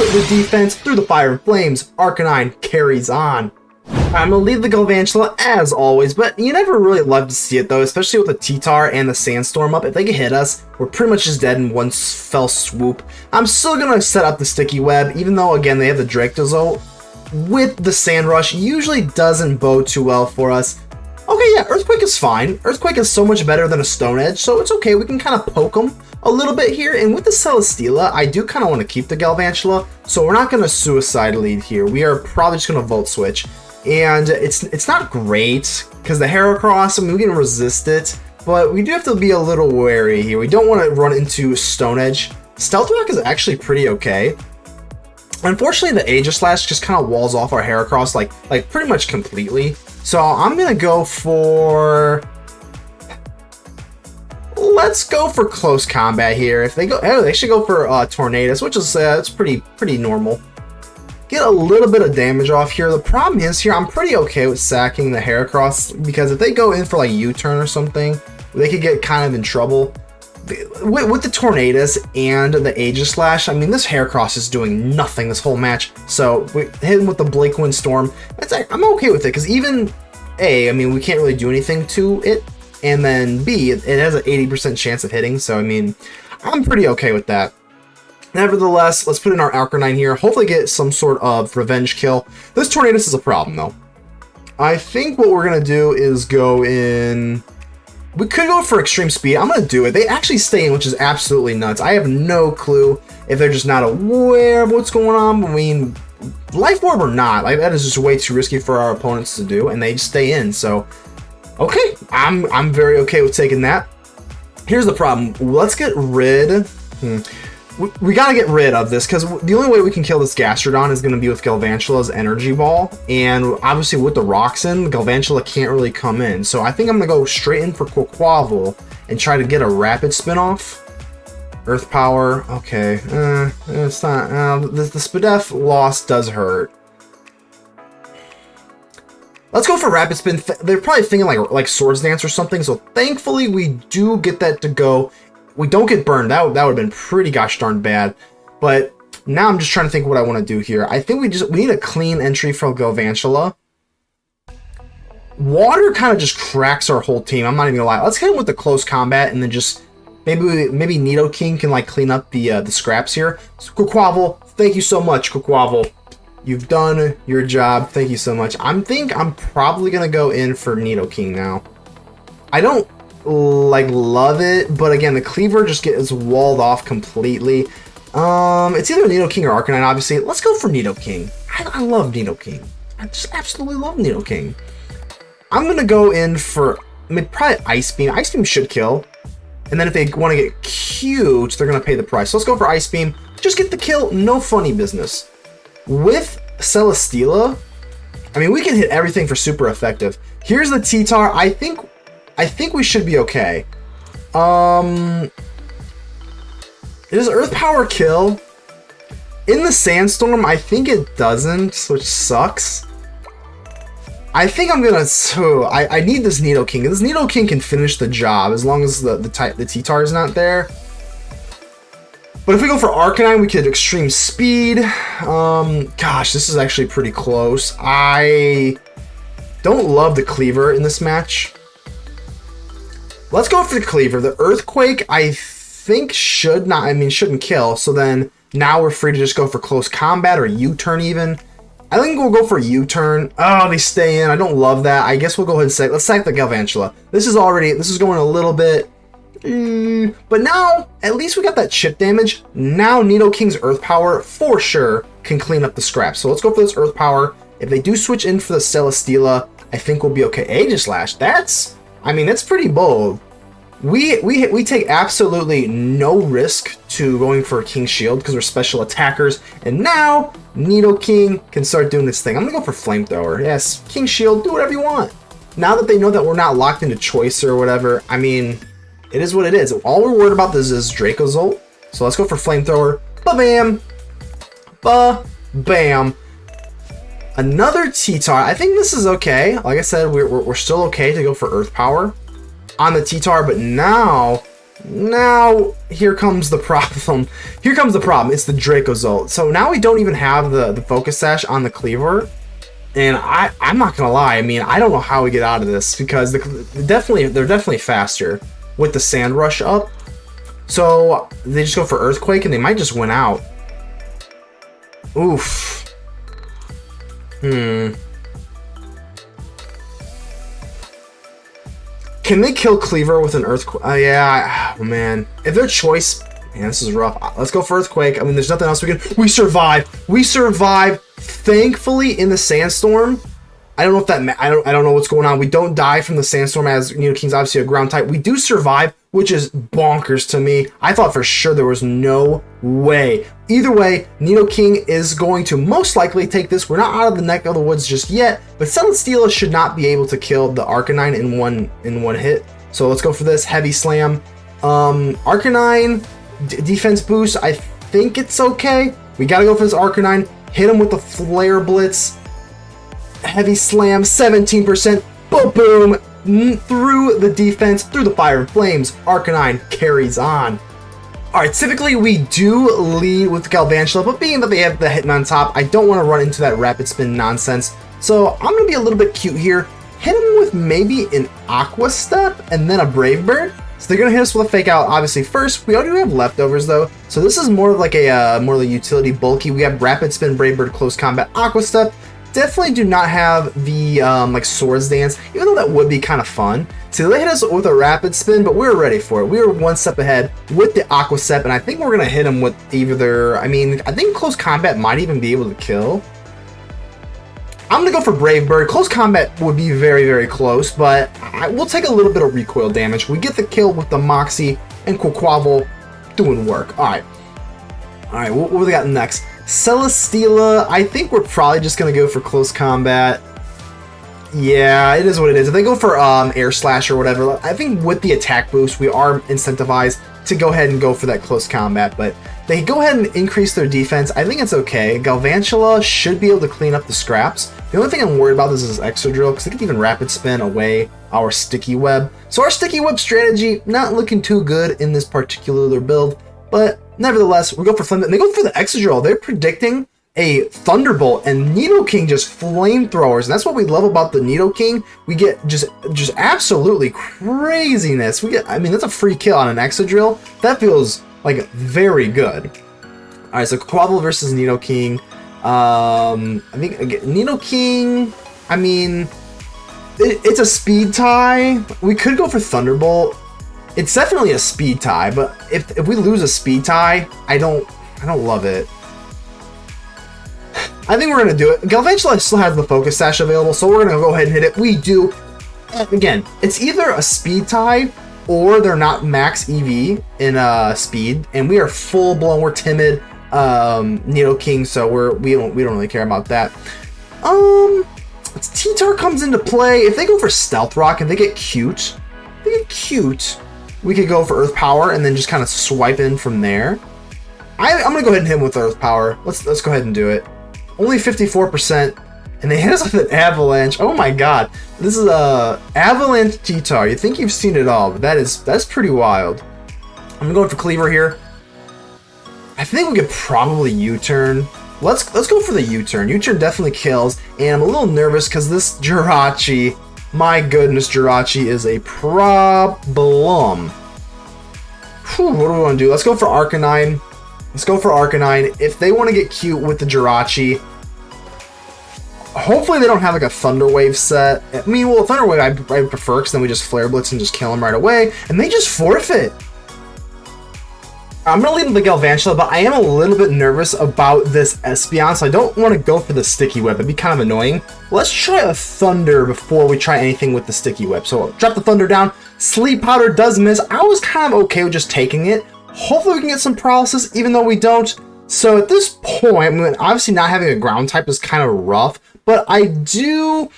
the defense, through the fire and flames, Arcanine carries on. I'm gonna leave the Galvantula as always, but you never really love to see it though, especially with the T-Tar and the Sandstorm up. If they can hit us, we're pretty much just dead in one fell swoop. I'm still gonna set up the Sticky Web, even though again they have the Dracozolt with the Sand Rush. Usually doesn't bode too well for us. Okay, yeah, Earthquake is fine. Earthquake is so much better than a Stone Edge, so it's okay. We can kind of poke them a little bit here. And with the Celesteela, I do kind of want to keep the Galvantula, so we're not going to Suicide Lead here. We are probably just going to Volt Switch. And it's not great, because the Heracross, I mean, we can resist it, but we do have to be a little wary here. We don't want to run into Stone Edge. Stealth Rock is actually pretty okay. Unfortunately, the Aegislash just kind of walls off our Heracross, like pretty much completely. So I'm gonna go for... Let's go for Close Combat here. If they go, oh, they should go for Tornadus, which is it's pretty normal. Get a little bit of damage off here. The problem is here, I'm pretty okay with sacking the Heracross, because if they go in for like U-turn or something, they could get kind of in trouble. With the Tornadus and the Aegislash, I mean, this Heracross is doing nothing this whole match. So we hit him with the Blake Windstorm. I'm okay with it, because even A, I mean, we can't really do anything to it, and then B, it has an 80% chance of hitting. So I mean, I'm pretty okay with that. Nevertheless, let's put in our Arcanine here. Hopefully get some sort of revenge kill. This Tornadus is a problem though. I think what we're gonna do is go in... We could go for Extreme Speed. I'm going to do it. They actually stay in, which is absolutely nuts. I have no clue if they're just not aware of what's going on. I mean, Life Orb or not, like, that is just way too risky for our opponents to do, and they just stay in. So, okay, I'm very okay with taking that. Here's the problem. Let's get rid... We gotta get rid of this, because the only way we can kill this Gastrodon is going to be with Galvantula's Energy Ball, and obviously with the rocks in, Galvantula can't really come in. So I think I'm going to go straight in for Quaquaval and try to get a Rapid Spin-Off. Earth Power, okay, it's not, the Spadef loss does hurt. Let's go for Rapid Spin. They're probably thinking like Swords Dance or something, so thankfully we do get that to go. We don't get burned. That would have been pretty gosh darn bad. But now I'm just trying to think what I want to do here. I think we need a clean entry from Galvantula. Water kind of just cracks our whole team. I'm not even gonna lie. Let's hit him with the Close Combat, and then just maybe Nidoking can like clean up the scraps here. So, Quaquaval, thank you so much, Quaquaval. You've done your job. Thank you so much. I'm probably gonna go in for Nidoking now. I don't like love it, but again, the Kleavor just gets walled off completely. It's either Nidoking or Arcanine, obviously. Let's go for Nidoking. I love Nidoking. I just absolutely love Nidoking. I'm gonna go in for, I mean, probably Ice Beam. Ice Beam should kill, and then if they want to get cute, they're gonna pay the price. So let's go for Ice Beam. Just get the kill, no funny business. With Celesteela, I mean, we can hit everything for super effective. Here's the T-Tar. I think we should be okay. Does Earth Power kill? In the Sandstorm, I think it doesn't, which sucks. I think I'm gonna... So, I need this Nidoking. This Nidoking can finish the job as long as the T-Tar is not there. But if we go for Arcanine, we could Extreme Speed. Gosh, this is actually pretty close. I don't love the Kleavor in this match. Let's go for the Kleavor. The Earthquake, I think shouldn't kill. So then now we're free to just go for Close Combat or U-turn even. I think we'll go for U-turn. Oh, they stay in. I don't love that. I guess we'll go ahead and let's sack the Galvantula. This is going a little bit. But now, at least we got that chip damage. Now Nidoking's Earth Power for sure can clean up the scraps. So let's go for this Earth Power. If they do switch in for the Celesteela, I think we'll be okay. Aegislash, that's pretty bold. We take absolutely no risk to going for King Shield because we're special attackers. And now Nidoking can start doing this thing. I'm gonna go for Flamethrower. Yes, King Shield, do whatever you want. Now that they know that we're not locked into choice or whatever, I mean, it is what it is. All we're worried about is Dracozolt. So let's go for Flamethrower. Ba-bam! Ba-bam! Another T-Tar. I think this is okay. Like I said, we're still okay to go for Earth Power on the T-Tar, but now Now, here comes the problem. Here comes the problem. It's the Dracozolt. So now we don't even have the Focus Sash on the Kleavor. And I'm not going to lie. I mean, I don't know how we get out of this because they're definitely faster with the Sand Rush up. So they just go for Earthquake and they might just win out. Oof. Can they kill Kleavor with an Earthquake? Yeah, oh man. If their choice, man, this is rough. Let's go for Earthquake. I mean, there's nothing else we can. We survive. We survive. Thankfully, in the Sandstorm. I don't know if that. I don't know what's going on. We don't die from the Sandstorm as Nidoking's obviously a ground type. We do survive, which is bonkers to me. I thought for sure there was no way. Either way, Nidoking is going to most likely take this. We're not out of the neck of the woods just yet, but Celesteela should not be able to kill the Arcanine in one hit. So let's go for this Heavy Slam. Arcanine defense boost. I think it's okay. We gotta go for this Arcanine. Hit him with the Flare Blitz. Heavy Slam, 17%. Boom, boom. Through the defense, through the fire and flames. Arcanine carries on. Alright, typically we do lead with Galvantula, but being that they have the Hitman on top, I don't want to run into that Rapid Spin nonsense. So I'm going to be a little bit cute here. Hit him with maybe an Aqua Step and then a Brave Bird. So they're going to hit us with a Fake Out, obviously. First, we already have Leftovers, though. So this is more of like a more of the utility bulky. We have Rapid Spin, Brave Bird, Close Combat, Aqua Step. Definitely do not have the like Swords Dance, even though that would be kind of fun. So they hit us with a Rapid Spin, but we were ready for it. We were one step ahead with the Aqua Step, and I think we're going to hit them with either, I mean, I think Close Combat might even be able to kill. I'm going to go for Brave Bird. Close Combat would be very, very close, but we'll take a little bit of recoil damage. We get the kill with the Moxie and Quaquaval doing work. All right, what do we got next? Celesteela, I think we're probably just going to go for Close Combat. Yeah, it is what it is. If they go for Air Slash or whatever, I think with the attack boost, we are incentivized to go ahead and go for that Close Combat. But they go ahead and increase their defense. I think it's okay. Galvantula should be able to clean up the scraps. The only thing I'm worried about is this Extra Drill, because they can even Rapid Spin away our Sticky Web. So our Sticky Web strategy, not looking too good in this particular build. But nevertheless, we go for Flame. They go for the Excadrill. They're predicting a Thunderbolt, and Nidoking just flamethrowers. And that's what we love about the Nidoking. We get just absolutely craziness. We get, I mean, that's a free kill on an Excadrill. That feels like very good. All right, so Quaquaval versus Nidoking. I think again, Nidoking. I mean, it's a speed tie. We could go for Thunderbolt. It's definitely a speed tie, but if we lose a speed tie, I don't love it. I think we're going to do it. Galvantula still has the Focus Sash available, so we're going to go ahead and hit it. We do. Again, it's either a speed tie or they're not max EV in speed, and we are full blown. We're timid, Nidoking, so we don't really care about that. T-Tar comes into play. If they go for Stealth Rock and they get cute, we could go for Earth Power and then just kind of swipe in from there. I'm gonna go ahead and hit him with Earth Power. Let's go ahead and do it. Only 54%, and they hit us with an Avalanche. Oh my god, this is a Avalanche T-Tar. You think you've seen it all, but that's pretty wild. I'm going for Kleavor here. I think we could probably U-turn. Let's go for the U-turn. U-turn definitely kills, and I'm a little nervous because this Jirachi, my goodness, Jirachi is a problem. Whew, what do we want to do? Let's go for Arcanine. Let's go for Arcanine. If they want to get cute with the Jirachi, hopefully they don't have like a Thunder Wave set. I mean, well, Thunder Wave I prefer, because then we just Flare Blitz and just kill them right away, and they just forfeit. I'm going to leave the Galvantula, but I am a little bit nervous about this Espeon, so I don't want to go for the Sticky Web. It'd be kind of annoying. Let's try a Thunder before we try anything with the Sticky Web. So drop the Thunder down. Sleep Powder does miss. I was kind of okay with just taking it. Hopefully we can get some paralysis, even though we don't. So at this point, I mean, obviously not having a ground type is kind of rough, but I do,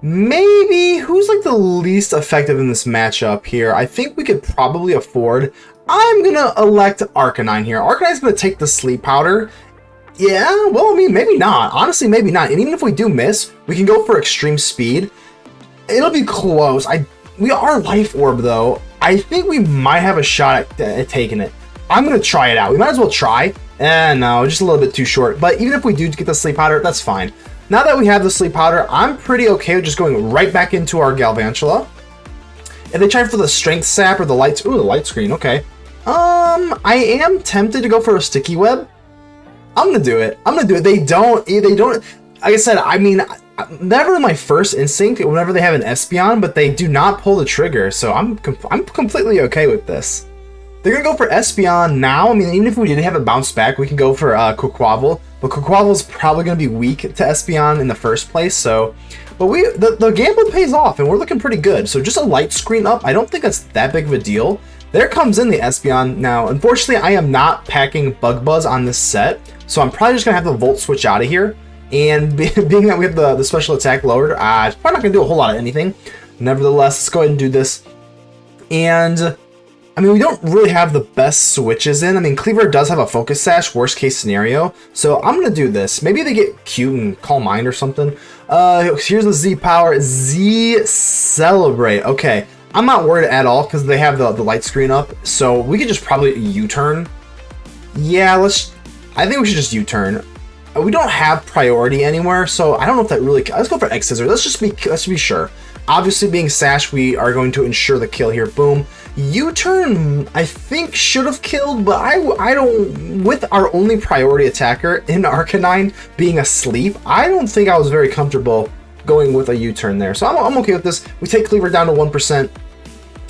maybe, who's like the least effective in this matchup here? I think we could probably afford, I'm gonna elect Arcanine here. Arcanine's gonna take the Sleep Powder. Yeah, well, I mean, maybe not. Honestly, maybe not. And even if we do miss, we can go for Extreme Speed. It'll be close. We are Life Orb, though. I think we might have a shot at taking it. I'm going to try it out. We might as well try. No, just a little bit too short. But even if we do get the sleep powder, that's fine. Now that we have the sleep powder, I'm pretty okay with just going right back into our Galvantula. If they try for the strength sap or the lights, ooh, the light screen, okay. I am tempted to go for a sticky web. I'm gonna do it. They don't, like I said, I mean, never my first instinct whenever they have an Espeon, but they do not pull the trigger, so I'm completely okay with this. They're gonna go for Espeon now. I mean, even if we didn't have it bounce back, we can go for Quaquaval, but Quaquaval is probably gonna be weak to Espeon in the first place, so. But the gamble pays off, and we're looking pretty good. So just a light screen up, I don't think that's that big of a deal. There comes in the Espeon. Now, unfortunately, I am not packing Bug Buzz on this set, so I'm probably just going to have the Volt switch out of here. And being that we have the special attack lowered, it's probably not going to do a whole lot of anything. Nevertheless, let's go ahead and do this. And, I mean, we don't really have the best switches in. I mean, Kleavor does have a Focus Sash, worst case scenario. So I'm going to do this. Maybe they get cute and Calm Mind or something. Here's the Z Power. Z Celebrate. Okay. I'm not worried at all because they have the light screen up, so we could just probably U-turn. Yeah, I think we should just U-turn. We don't have priority anywhere, so I don't know if that really. Let's go for X-Scissor. Let's be sure. Obviously, being Sash, we are going to ensure the kill here. Boom. U-turn, I think should have killed, but I don't. With our only priority attacker in Arcanine being asleep, I don't think I was very comfortable going with a U-turn there. So I'm okay with this. We take Kleavor down to 1%.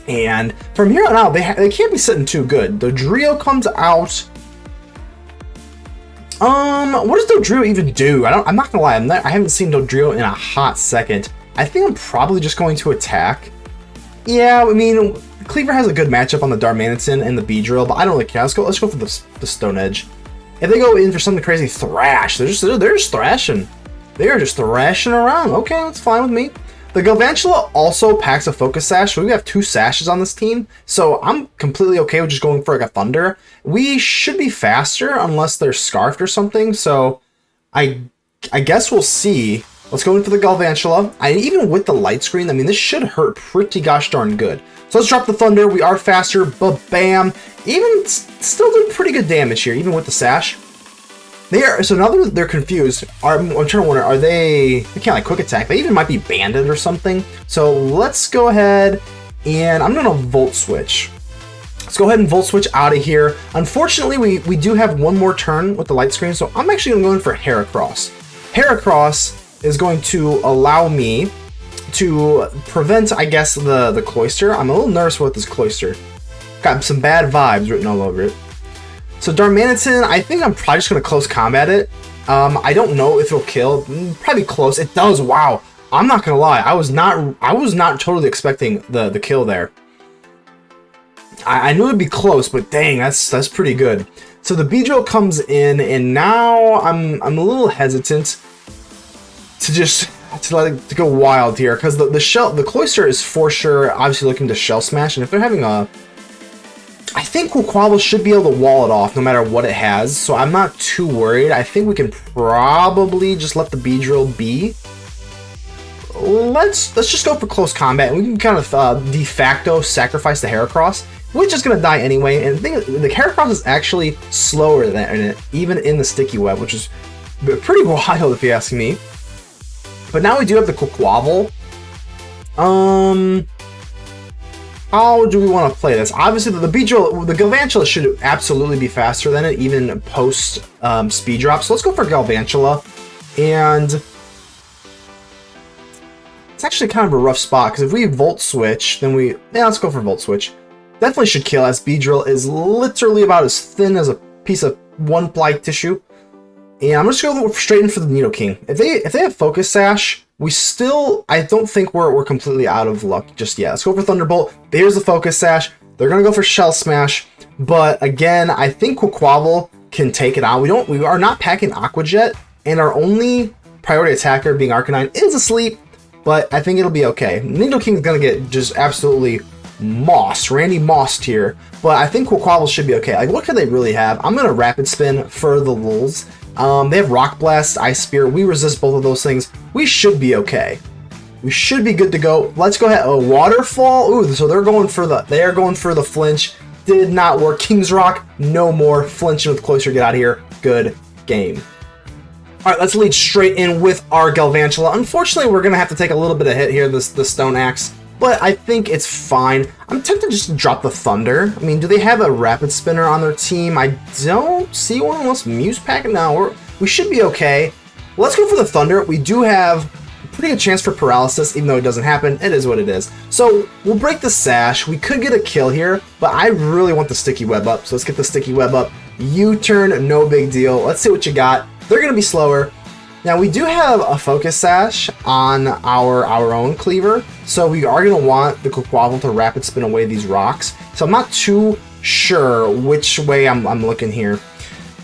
And from here on out, they can't be sitting too good. Dodrio comes out. What does Dodrio even do? I'm not gonna lie, I haven't seen Dodrio in a hot second. I think I'm probably just going to attack. Yeah, I mean, Kleavor has a good matchup on the Darmanitan and the Beedrill, but I don't really care. Let's go for the Stone Edge. If they go in for something crazy, Thrash. They're just thrashing. They are just thrashing around. Okay, that's fine with me. The Galvantula also packs a Focus Sash, so we have 2 Sashes on this team. So I'm completely okay with just going for like a Thunder. We should be faster unless they're Scarfed or something. So I guess we'll see. Let's go in for the Galvantula. Even with the light screen, I mean, this should hurt pretty gosh darn good. So let's drop the Thunder. We are faster, but bam. Even still doing pretty good damage here, even with the Sash. So now they're confused. I'm trying to wonder, are they can't like quick attack. They even might be banded or something. So let's go ahead and I'm gonna Volt Switch. Let's go ahead and Volt Switch out of here. Unfortunately, we do have one more turn with the light screen, so I'm actually gonna go in for Heracross. Heracross is going to allow me to prevent, I guess, the Cloyster. I'm a little nervous with this Cloyster. Got some bad vibes written all over it. So Darmanitan, I think I'm probably just going to close combat it. I don't know if it'll kill. Probably close. It does. Wow. I'm not going to lie. I was not totally expecting the kill there. I knew it'd be close, but dang, that's pretty good. So the Beedrill comes in, and now I'm a little hesitant to go wild here because the Cloyster is for sure obviously looking to Shell Smash, and if they're having I think Quaquaval should be able to wall it off no matter what it has, so I'm not too worried. I think we can probably just let the Beedrill be. Let's just go for close combat, and we can kind of de facto sacrifice the Heracross, which is going to die anyway. And the Heracross is actually slower than it, even in the Sticky Web, which is pretty wild if you ask me. But now we do have the Quaquaval. How do we want to play this? Obviously, the Galvantula should absolutely be faster than it, even post speed drop. So let's go for Galvantula. And it's actually kind of a rough spot, because if we Volt Switch, then let's go for Volt Switch. Definitely should kill, as Beedrill is literally about as thin as a piece of one-ply tissue. And I'm just going to go straight in for the Nidoking. If they have Focus Sash, I don't think we're completely out of luck just yet. Let's go for Thunderbolt. There's the Focus Sash. They're going to go for Shell Smash. But again, I think Quaquaval can take it out. We are not packing Aqua Jet, and our only priority attacker, being Arcanine, is asleep. But I think it'll be okay. Nidoking is going to get just absolutely Randy Mossed here. But I think Quaquaval should be okay. Like, what could they really have? I'm going to Rapid Spin for the lulz. They have Rock Blast, Ice Spear. We resist both of those things. We should be okay. We should be good to go. Let's go ahead. A waterfall. Ooh, so they are going for the flinch. Did not work. King's Rock, no more. Flinching with Cloyster, get out of here. Good game. All right, let's lead straight in with our Galvantula. Unfortunately, we're going to have to take a little bit of hit here, the Stone Axe, but I think it's fine. I'm tempted just to drop the Thunder. I mean, do they have a Rapid Spinner on their team? I don't see one unless Muse Pack. No, we should be okay. Let's go for the Thunder. We do have a pretty good chance for paralysis, even though it doesn't happen. It is what it is. So we'll break the Sash. We could get a kill here, but I really want the Sticky Web up. So let's get the Sticky Web up. U-turn, no big deal. Let's see what you got. They're going to be slower. Now, we do have a Focus Sash on our own Kleavor, so we are going to want the Quaquaval to Rapid Spin away these rocks. So I'm not too sure which way I'm looking here.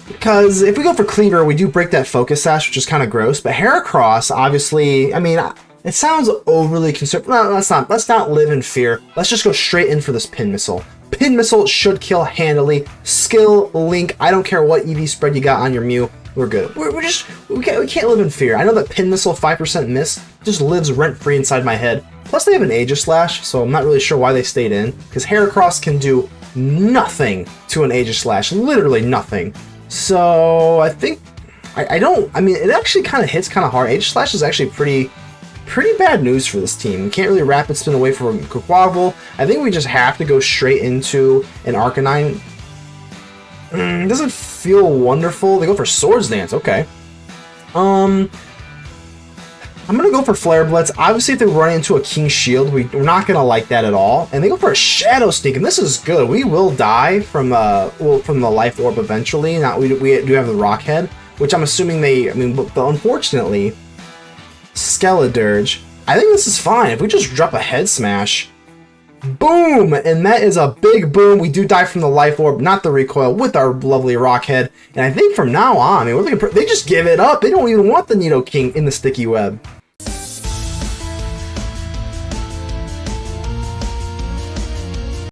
Because if we go for Kleavor, we do break that Focus Sash, which is kind of gross. But Heracross, obviously, I mean, it sounds overly conservative. No, let's not live in fear. Let's just go straight in for this Pin Missile. Pin Missile should kill handily. Skill, Link, I don't care what EV spread you got on your Mew. We're good. We can't live in fear. I know that Pin Missile 5% miss just lives rent-free inside my head. Plus they have an Aegislash, so I'm not really sure why they stayed in. Because Heracross can do nothing to an Aegislash. Literally nothing. So I think I mean it actually kind of hits kind of hard. Aegislash is actually pretty bad news for this team. We can't really Rapid Spin away from Quaquaval. I think we just have to go straight into an Arcanine. Doesn't feel wonderful. They go for Swords Dance. Okay. I'm gonna go for Flare Blitz. Obviously, if they run into a King Shield, we're not gonna like that at all. And they go for a Shadow Sneak, and this is good. We will die from the Life Orb eventually. Now we do have the Rock Head, which I'm assuming but unfortunately, Skeledirge. I think this is fine. If we just drop a Head Smash. Boom! And that is a big boom. We do die from the Life Orb, not the recoil, with our lovely Rock Head. And I think from now on, I mean, they just give it up. They don't even want the Nidoking in the Sticky Web.